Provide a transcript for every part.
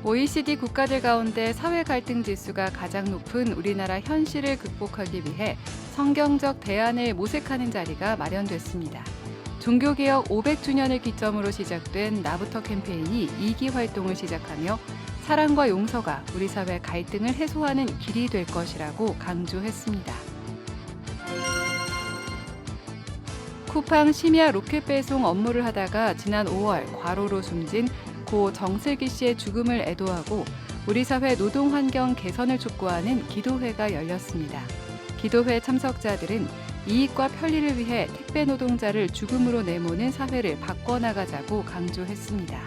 OECD 국가들 가운데 사회 갈등 지수가 가장 높은 우리나라 현실을 극복하기 위해 성경적 대안을 모색하는 자리가 마련됐습니다. 종교개혁 500주년을 기점으로 시작된 나부터 캠페인이 2기 활동을 시작하며 사랑과 용서가 우리 사회 갈등을 해소하는 길이 될 것이라고 강조했습니다. 쿠팡 심야 로켓 배송 업무를 하다가 지난 5월 과로로 숨진 고 정슬기 씨의 죽음을 애도하고 우리 사회 노동 환경 개선을 촉구하는 기도회가 열렸습니다. 기도회 참석자들은 이익과 편리를 위해 택배 노동자를 죽음으로 내모는 사회를 바꿔나가자고 강조했습니다.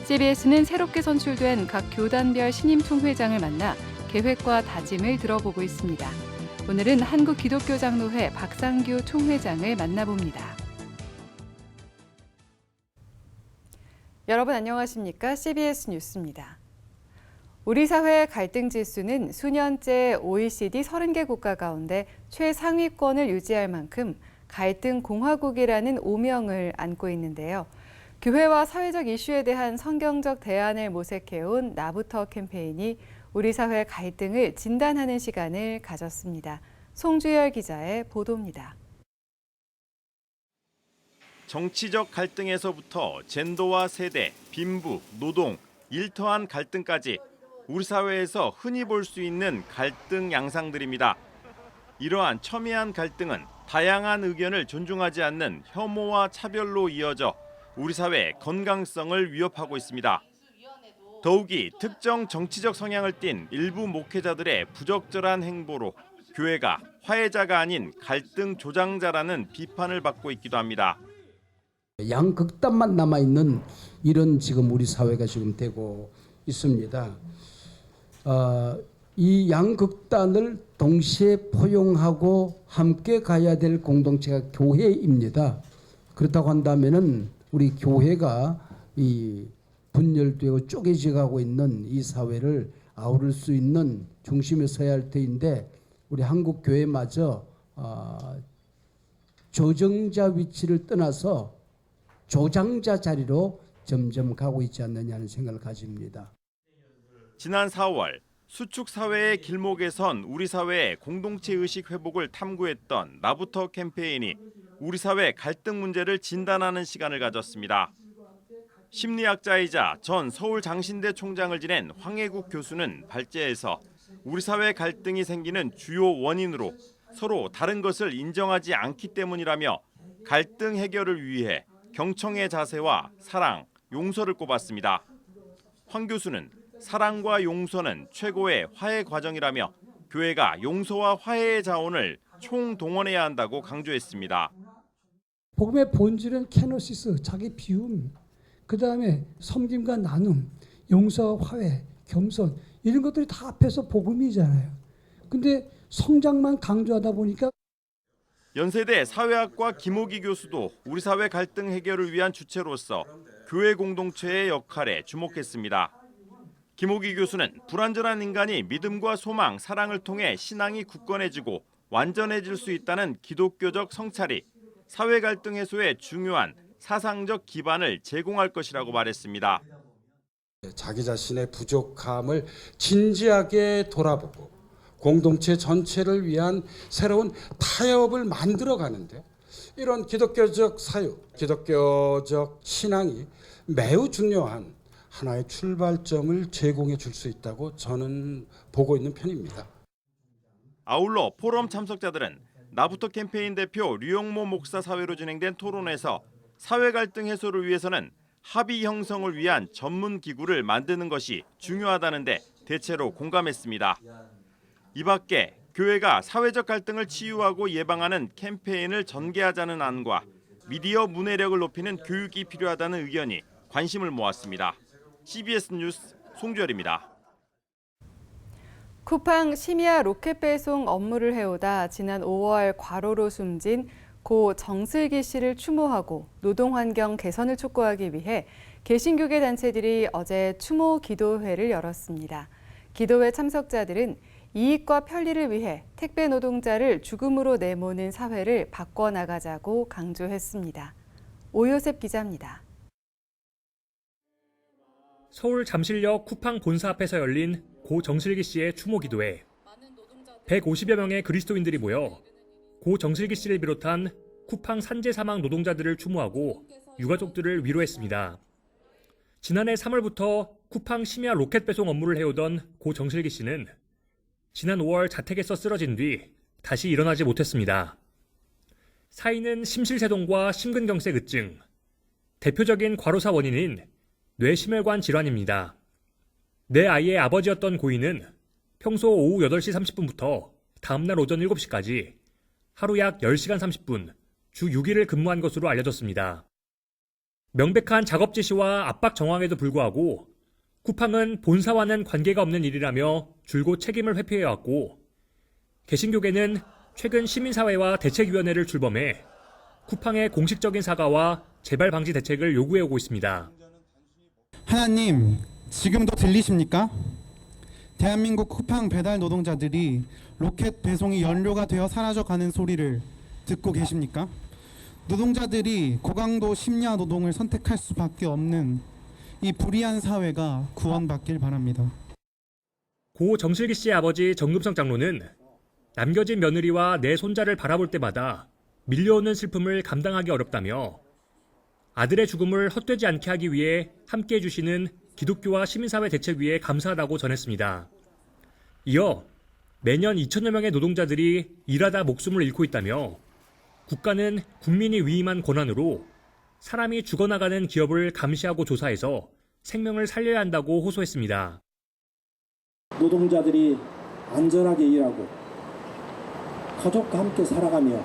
CBS는 새롭게 선출된 각 교단별 신임 총회장을 만나 계획과 다짐을 들어보고 있습니다. 오늘은 한국기독교장로회 박상규 총회장을 만나봅니다. 여러분 안녕하십니까? CBS 뉴스입니다. 우리 사회 갈등 지수는 수년째 OECD 30개 국가 가운데 최상위권을 유지할 만큼 갈등 공화국이라는 오명을 안고 있는데요. 교회와 사회적 이슈에 대한 성경적 대안을 모색해온 나부터 캠페인이 우리 사회 갈등을 진단하는 시간을 가졌습니다. 송주열 기자의 보도입니다. 정치적 갈등에서부터 젠더와 세대, 빈부, 노동, 일터한 갈등까지 우리 사회에서 흔히 볼 수 있는 갈등 양상들입니다. 이러한 첨예한 갈등은 다양한 의견을 존중하지 않는 혐오와 차별로 이어져 우리 사회의 건강성을 위협하고 있습니다. 더욱이 특정 정치적 성향을 띤 일부 목회자들의 부적절한 행보로 교회가 화해자가 아닌 갈등 조장자라는 비판을 받고 있기도 합니다. 양극단만 남아있는 이런 지금 우리 사회가 지금 되고 있습니다. 이 양극단을 동시에 포용하고 함께 가야 될 공동체가 교회입니다. 그렇다고 한다면은 우리 교회가 이 분열되고 쪼개져가고 있는 이 사회를 아우를 수 있는 중심에 서야 할 터인데 우리 한국 교회마저 조정자 위치를 떠나서 조장자 자리로 점점 가고 있지 않느냐는 생각을 가집니다. 지난 4월 수축 사회의 길목에 선 우리 사회의 공동체 의식 회복을 탐구했던 나부터 캠페인이 우리 사회 갈등 문제를 진단하는 시간을 가졌습니다. 심리학자이자 전 서울장신대 총장을 지낸 황혜국 교수는 발제에서 우리 사회 갈등이 생기는 주요 원인으로 서로 다른 것을 인정하지 않기 때문이라며 갈등 해결을 위해 경청의 자세와 사랑, 용서를 꼽았습니다. 황 교수는 사랑과 용서는 최고의 화해 과정이라며 교회가 용서와 화해의 자원을 총동원해야 한다고 강조했습니다. 복음의 본질은 케노시스, 자기 비움, 그 다음에 섬김과 나눔, 용서와 화해, 겸손 이런 것들이 다 앞에서 복음이잖아요. 근데 성장만 강조하다 보니까 연세대 사회학과 김호기 교수도 우리 사회 갈등 해결을 위한 주체로서 교회 공동체의 역할에 주목했습니다. 김호기 교수는 불완전한 인간이 믿음과 소망, 사랑을 통해 신앙이 굳건해지고 완전해질 수 있다는 기독교적 성찰이 사회 갈등 해소에 중요한 사상적 기반을 제공할 것이라고 말했습니다. 자기 자신의 부족함을 진지하게 돌아보고 공동체 전체를 위한 새로운 타협을 만들어가는데 이런 기독교적 사유, 기독교적 신앙이 매우 중요한 하나의 출발점을 제공해 줄 수 있다고 저는 보고 있는 편입니다. 아울러 포럼 참석자들은 나부터 캠페인 대표 류영모 목사 사회로 진행된 토론에서 사회 갈등 해소를 위해서는 합의 형성을 위한 전문 기구를 만드는 것이 중요하다는데 대체로 공감했습니다. 이 밖에 교회가 사회적 갈등을 치유하고 예방하는 캠페인을 전개하자는 안과 미디어 문해력을 높이는 교육이 필요하다는 의견이 관심을 모았습니다. CBS 뉴스 송주열입니다. 쿠팡 심야 로켓 배송 업무를 해오다 지난 5월 과로로 숨진 고 정슬기 씨를 추모하고 노동 환경 개선을 촉구하기 위해 개신교계 단체들이 어제 추모 기도회를 열었습니다. 기도회 참석자들은 이익과 편리를 위해 택배 노동자를 죽음으로 내모는 사회를 바꿔나가자고 강조했습니다. 오요셉 기자입니다. 서울 잠실역 쿠팡 본사 앞에서 열린 고 정슬기 씨의 추모 기도회. 150여 명의 그리스도인들이 모여 고 정슬기 씨를 비롯한 쿠팡 산재 사망 노동자들을 추모하고 유가족들을 위로했습니다. 지난해 3월부터 쿠팡 심야 로켓 배송 업무를 해오던 고 정슬기 씨는 지난 5월 자택에서 쓰러진 뒤 다시 일어나지 못했습니다. 사인은 심실세동과 심근경색의증, 대표적인 과로사 원인인 뇌심혈관 질환입니다. 내 아이의 아버지였던 고인은 평소 오후 8시 30분부터 다음날 오전 7시까지 하루 약 10시간 30분, 주 6일을 근무한 것으로 알려졌습니다. 명백한 작업 지시와 압박 정황에도 불구하고 쿠팡은 본사와는 관계가 없는 일이라며 줄곧 책임을 회피해왔고, 개신교계는 최근 시민사회와 대책위원회를 출범해 쿠팡의 공식적인 사과와 재발 방지 대책을 요구해오고 있습니다. 하나님, 지금도 들리십니까? 대한민국 쿠팡 배달 노동자들이 로켓 배송이 연료가 되어 사라져가는 소리를 듣고 계십니까? 노동자들이 고강도 심야 노동을 선택할 수밖에 없는 이 불의한 사회가 구원받길 바랍니다. 고 정슬기 씨의 아버지 정금성 장로는 남겨진 며느리와 내 손자를 바라볼 때마다 밀려오는 슬픔을 감당하기 어렵다며 아들의 죽음을 헛되지 않게 하기 위해 함께해 주시는 기독교와 시민사회 대책위에 감사하다고 전했습니다. 이어 매년 2천여 명의 노동자들이 일하다 목숨을 잃고 있다며 국가는 국민이 위임한 권한으로 사람이 죽어나가는 기업을 감시하고 조사해서 생명을 살려야 한다고 호소했습니다. 노동자들이 안전하게 일하고 가족과 함께 살아가며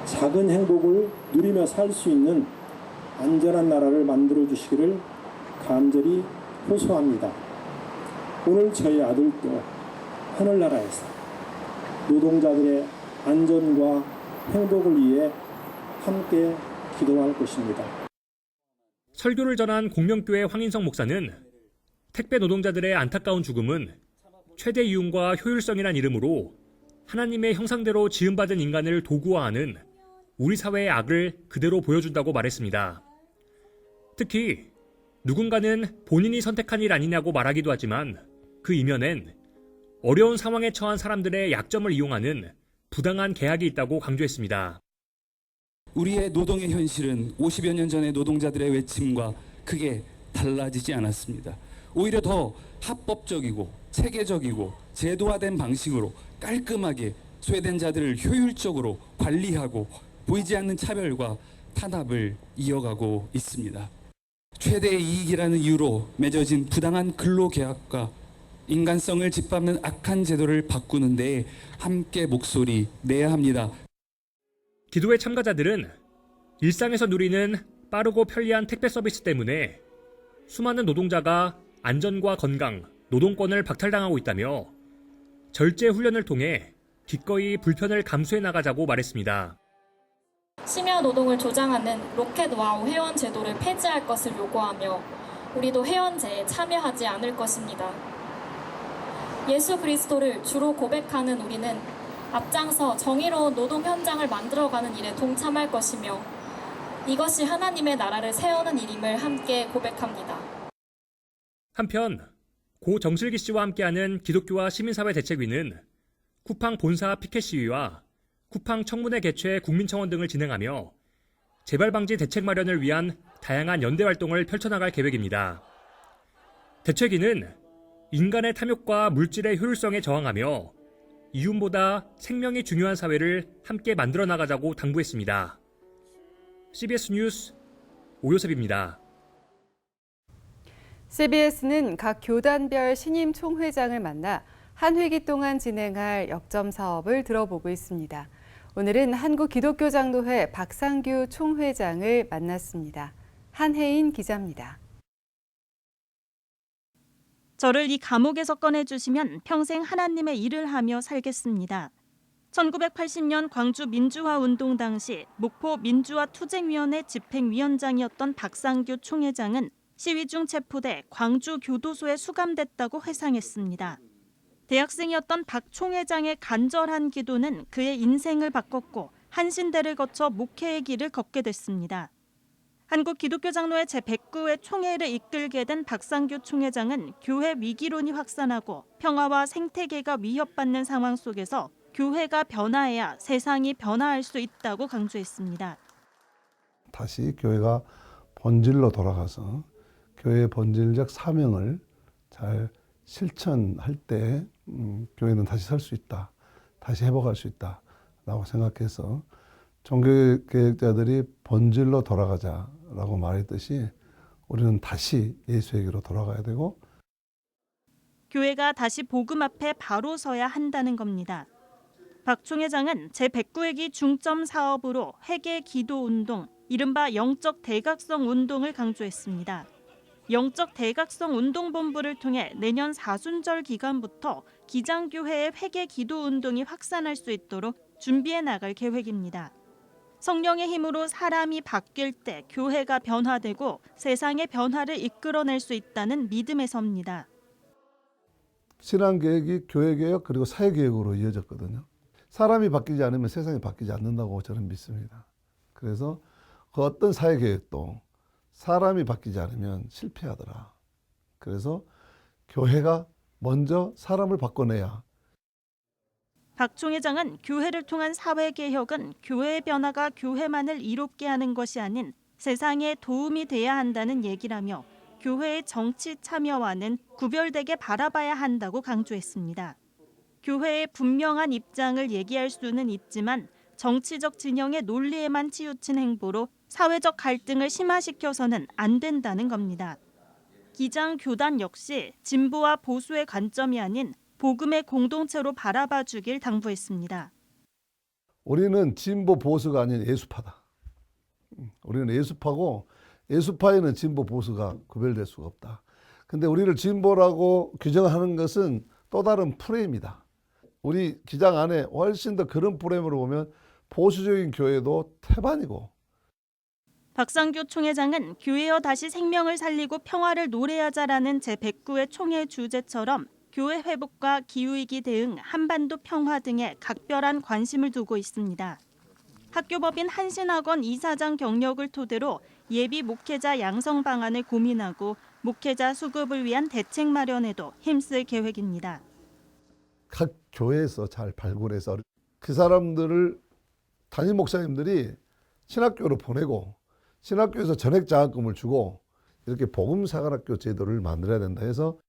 작은 행복을 누리며 살 수 있는 안전한 나라를 만들어 주시기를 간절히 호소합니다. 오늘 저희 아들도 하늘나라에서 노동자들의 안전과 행복을 위해 함께 기도할 것입니다. 설교를 전한 공명교회 황인성 목사는 택배 노동자들의 안타까운 죽음은 최대 이윤과 효율성이란 이름으로 하나님의 형상대로 지음받은 인간을 도구화하는 우리 사회의 악을 그대로 보여준다고 말했습니다. 특히 누군가는 본인이 선택한 일 아니냐고 말하기도 하지만 그 이면엔 어려운 상황에 처한 사람들의 약점을 이용하는 부당한 계약이 있다고 강조했습니다. 우리의 노동의 현실은 50여 년 전의 노동자들의 외침과 크게 달라지지 않았습니다. 오히려 더 합법적이고 체계적이고 제도화된 방식으로 깔끔하게 소외된 자들을 효율적으로 관리하고 보이지 않는 차별과 탄압을 이어가고 있습니다. 최대의 이익이라는 이유로 맺어진 부당한 근로계약과 인간성을 짓밟는 악한 제도를 바꾸는 데 함께 목소리 내야 합니다. 기도회 참가자들은 일상에서 누리는 빠르고 편리한 택배 서비스 때문에 수많은 노동자가 안전과 건강, 노동권을 박탈당하고 있다며 절제 훈련을 통해 기꺼이 불편을 감수해 나가자고 말했습니다. 심야 노동을 조장하는 로켓와우 회원 제도를 폐지할 것을 요구하며 우리도 회원제에 참여하지 않을 것입니다. 예수 그리스도를 주로 고백하는 우리는 앞장서 정의로운 노동 현장을 만들어가는 일에 동참할 것이며 이것이 하나님의 나라를 세우는 일임을 함께 고백합니다. 한편 고 정슬기 씨와 함께하는 기독교와 시민사회 대책위는 쿠팡 본사 피켓 시위와 쿠팡 청문회 개최 국민청원 등을 진행하며 재발 방지 대책 마련을 위한 다양한 연대 활동을 펼쳐나갈 계획입니다. 대책위는 인간의 탐욕과 물질의 효율성에 저항하며 이윤보다 생명이 중요한 사회를 함께 만들어 나가자고 당부했습니다. CBS 뉴스 오요셉입니다. CBS는 각 교단별 신임 총회장을 만나 한 회기 동안 진행할 역점 사업을 들어보고 있습니다. 오늘은 한국기독교장로회 박상규 총회장을 만났습니다. 한혜인 기자입니다. 저를 이 감옥에서 꺼내주시면 평생 하나님의 일을 하며 살겠습니다. 1980년 광주 민주화 운동 당시 목포 민주화 투쟁위원회 집행위원장이었던 박상규 총회장은 시위 중 체포돼 광주 교도소에 수감됐다고 회상했습니다. 대학생이었던 박 총회장의 간절한 기도는 그의 인생을 바꿨고 한신대를 거쳐 목회의 길을 걷게 됐습니다. 한국기독교장로회 제109회 총회를 이끌게 된 박상규 총회장은 교회 위기론이 확산하고 평화와 생태계가 위협받는 상황 속에서 교회가 변화해야 세상이 변화할 수 있다고 강조했습니다. 다시 교회가 본질로 돌아가서 교회의 본질적 사명을 잘 실천할 때 교회는 다시 설 수 있다, 다시 회복할 수 있다라고 생각해서 종교개혁자들이 본질로 돌아가자라고 말했듯이 우리는 다시 예수에게로 돌아가야 되고 교회가 다시 복음 앞에 바로 서야 한다는 겁니다. 박 총회장은 제109회기 중점 사업으로 회개 기도 운동, 이른바 영적 대각성 운동을 강조했습니다. 영적 대각성 운동본부를 통해 내년 사순절 기간부터 기장교회의 회개 기도 운동이 확산할 수 있도록 준비해 나갈 계획입니다. 성령의 힘으로 사람이 바뀔 때 교회가 변화되고 세상의 변화를 이끌어낼 수 있다는 믿음에 섭니다. 신앙개혁이 교회개혁 그리고 사회개혁으로 이어졌거든요. 사람이 바뀌지 않으면 세상이 바뀌지 않는다고 저는 믿습니다. 그래서 그 어떤 사회개혁도 사람이 바뀌지 않으면 실패하더라. 그래서 교회가 먼저 사람을 바꿔내야. 박 총회장은 교회를 통한 사회개혁은 교회의 변화가 교회만을 이롭게 하는 것이 아닌 세상에 도움이 돼야 한다는 얘기라며 교회의 정치 참여와는 구별되게 바라봐야 한다고 강조했습니다. 교회의 분명한 입장을 얘기할 수는 있지만 정치적 진영의 논리에만 치우친 행보로 사회적 갈등을 심화시켜서는 안 된다는 겁니다. 기장 교단 역시 진보와 보수의 관점이 아닌 복음의 공동체로 바라봐 주길 당부했습니다. 우리는 진보 보수가 아닌 예수파다. 우리는 예수파고 예수파에는 진보 보수가 구별될 수가 없다. 근데 우리를 진보라고 규정하는 것은 또 다른 프레임이다. 우리 기장 안에 훨씬 더 그런 프레임으로 보면 보수적인 교회도 태반이고. 박상규 총회장은 교회여 다시 생명을 살리고 평화를 노래하자라는 제109회 총회 주제처럼 교회 회복과 기후위기 대응, 한반도 평화 등에 각별한 관심을 두고 있습니다. 학교법인 한신학원 이사장 경력을 토대로 예비 목회자 양성 방안을 고민하고 목회자 수급을 위한 대책 마련에도 힘쓸 계획입니다. 각 교회에서 잘 발굴해서 그 사람들을 담임 목사님들이 신학교로 보내고 신학교에서 전액 장학금을 주고 이렇게 복음사관학교 제도를 만들어야 된다 해서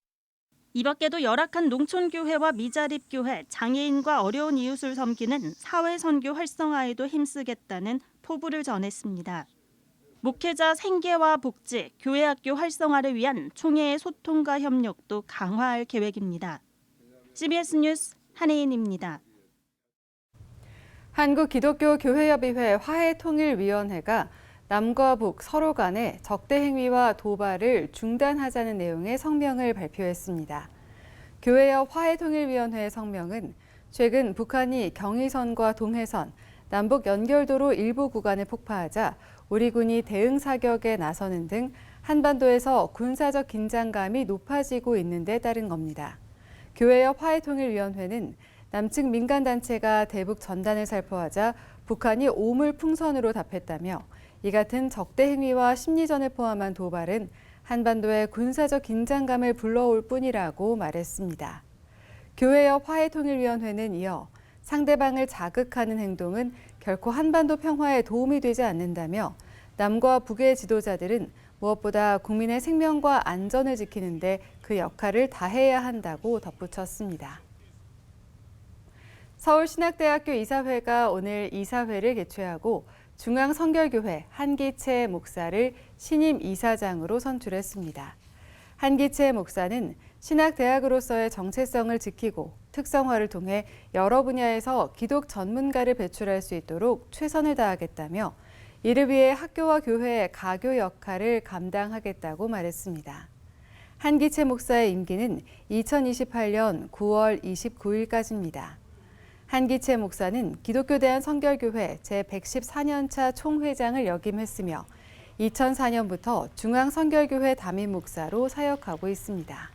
이 밖에도 열악한 농촌교회와 미자립교회, 장애인과 어려운 이웃을 섬기는 사회선교 활성화에도 힘쓰겠다는 포부를 전했습니다. 목회자 생계와 복지, 교회학교 활성화를 위한 총회의 소통과 협력도 강화할 계획입니다. CBS 뉴스 한혜인입니다. 한국기독교교회협의회 화해통일위원회가 남과 북 서로 간의 적대 행위와 도발을 중단하자는 내용의 성명을 발표했습니다. 교회협 화해통일위원회의 성명은 최근 북한이 경의선과 동해선, 남북 연결도로 일부 구간을 폭파하자 우리 군이 대응 사격에 나서는 등 한반도에서 군사적 긴장감이 높아지고 있는 데 따른 겁니다. 교회협 화해통일위원회는 남측 민간단체가 대북 전단을 살포하자 북한이 오물풍선으로 답했다며 이 같은 적대 행위와 심리전을 포함한 도발은 한반도의 군사적 긴장감을 불러올 뿐이라고 말했습니다. 교회협 화해통일위원회는 이어 상대방을 자극하는 행동은 결코 한반도 평화에 도움이 되지 않는다며 남과 북의 지도자들은 무엇보다 국민의 생명과 안전을 지키는 데 그 역할을 다해야 한다고 덧붙였습니다. 서울신학대학교 이사회가 오늘 이사회를 개최하고 중앙성결교회 한기채 목사를 신임 이사장으로 선출했습니다. 한기채 목사는 신학대학으로서의 정체성을 지키고 특성화를 통해 여러 분야에서 기독 전문가를 배출할 수 있도록 최선을 다하겠다며 이를 위해 학교와 교회의 가교 역할을 감당하겠다고 말했습니다. 한기채 목사의 임기는 2028년 9월 29일까지입니다. 한기채 목사는 기독교 대한성결교회 제114년차 총회장을 역임했으며 2004년부터 중앙성결교회 담임 목사로 사역하고 있습니다.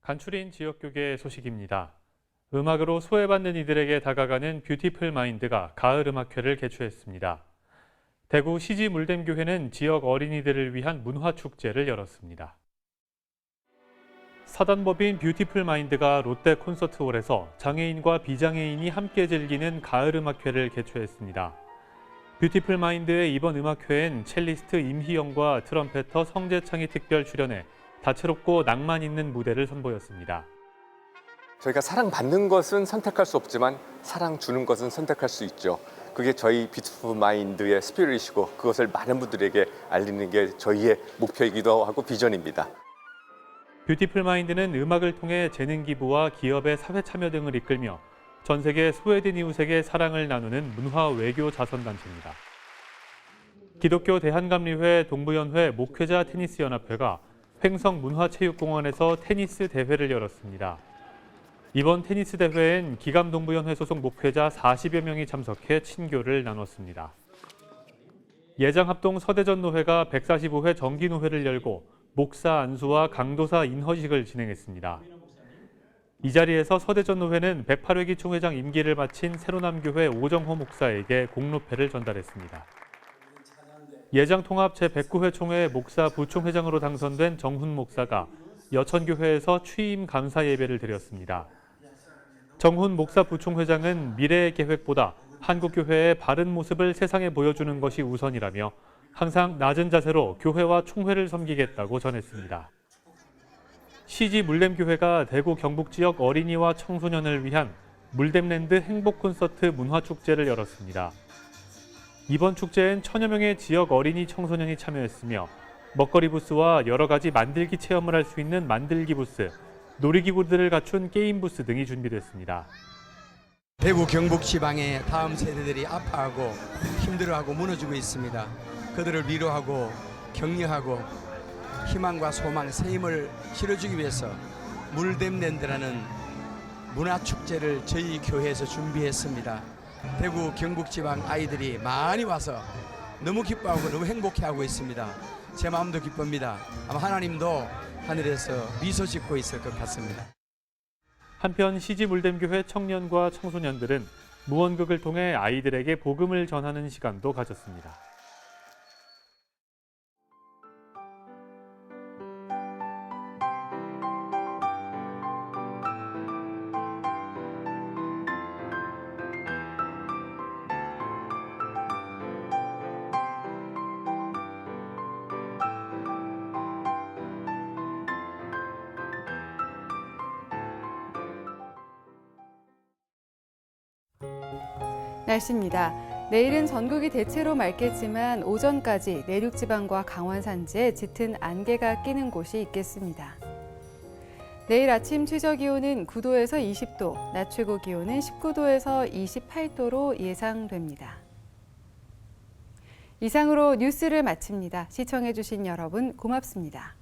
간추린 지역교계 소식입니다. 음악으로 소외받는 이들에게 다가가는 뷰티풀 마인드가 가을 음악회를 개최했습니다. 대구 시지 물댐교회는 지역 어린이들을 위한 문화축제를 열었습니다. 사단법인 뷰티풀 마인드가 롯데 콘서트홀에서 장애인과 비장애인이 함께 즐기는 가을 음악회를 개최했습니다. 뷰티풀 마인드의 이번 음악회엔 첼리스트 임희영과 트럼페터 성재창이 특별 출연해 다채롭고 낭만 있는 무대를 선보였습니다. 저희가 사랑받는 것은 선택할 수 없지만 사랑 주는 것은 선택할 수 있죠. 그게 저희 뷰티풀 마인드의 스피릿이고 그것을 많은 분들에게 알리는 게 저희의 목표이기도 하고 비전입니다. 뷰티풀 마인드는 음악을 통해 재능 기부와 기업의 사회 참여 등을 이끌며 전 세계 소외된 이웃에게 사랑을 나누는 문화 외교 자선단체입니다. 기독교 대한감리회 동부연회 목회자 테니스 연합회가 횡성 문화체육공원에서 테니스 대회를 열었습니다. 이번 테니스 대회엔 기감동부연회 소속 목회자 40여 명이 참석해 친교를 나눴습니다. 예장합동 서대전노회가 145회 정기노회를 열고 목사 안수와 강도사 인허식을 진행했습니다. 이 자리에서 서대전노회는 108회기 총회장 임기를 마친 새로남교회 오정호 목사에게 공로패를 전달했습니다. 예장통합 제109회 총회 목사 부총회장으로 당선된 정훈 목사가 여천교회에서 취임 감사 예배를 드렸습니다. 정훈 목사 부총회장은 미래의 계획보다 한국교회의 바른 모습을 세상에 보여주는 것이 우선이라며 항상 낮은 자세로 교회와 총회를 섬기겠다고 전했습니다. 시지 물댐교회가 대구 경북 지역 어린이와 청소년을 위한 물댐랜드 행복콘서트 문화축제를 열었습니다. 이번 축제엔 1000여 명의 지역 어린이 청소년이 참여했으며 먹거리 부스와 여러 가지 만들기 체험을 할 수 있는 만들기 부스, 놀이기구들을 갖춘 게임 부스 등이 준비됐습니다. 대구 경북 지방의 다음 세대들이 아파하고 힘들어하고 무너지고 있습니다. 그들을 위로하고 격려하고 희망과 소망, 새 힘을 실어주기 위해서 물댐랜드라는 문화축제를 저희 교회에서 준비했습니다. 대구 경북 지방 아이들이 많이 와서 너무 기뻐하고 너무 행복해하고 있습니다. 제 마음도 기쁩니다. 아마 하나님도 하늘에서 미소 짓고 있을 것 같습니다. 한편 시지 물댐교회 청년과 청소년들은 무언극을 통해 아이들에게 복음을 전하는 시간도 가졌습니다. 날씨입니다. 내일은 전국이 대체로 맑겠지만 오전까지 내륙 지방과 강원 산지에 짙은 안개가 끼는 곳이 있겠습니다. 내일 아침 최저 기온은 9도에서 20도, 낮 최고 기온은 19도에서 28도로 예상됩니다. 이상으로 뉴스를 마칩니다. 시청해주신 여러분 고맙습니다.